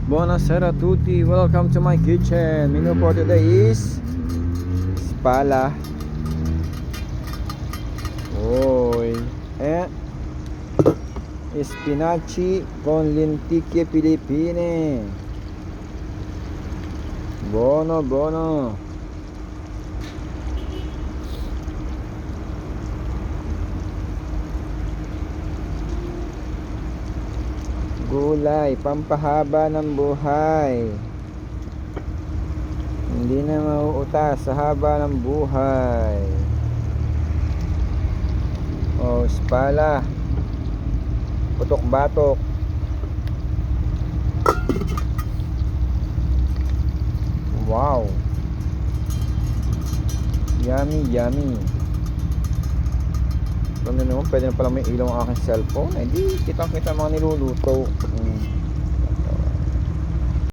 Buonasera a tutti, welcome to my kitchen. Menu for today is spala. Oy. Spinaci con lenticchie filippine. Buono, buono. Gulay, pampahaba ng buhay. Hindi na mauutas sa haba ng buhay. Oh, spala. Putok-batok. Wow. Yummy, yummy. Ano naman, pwede na pala may ilaw ang aking cellphone. Hindi, kitang-kita mga niluluto.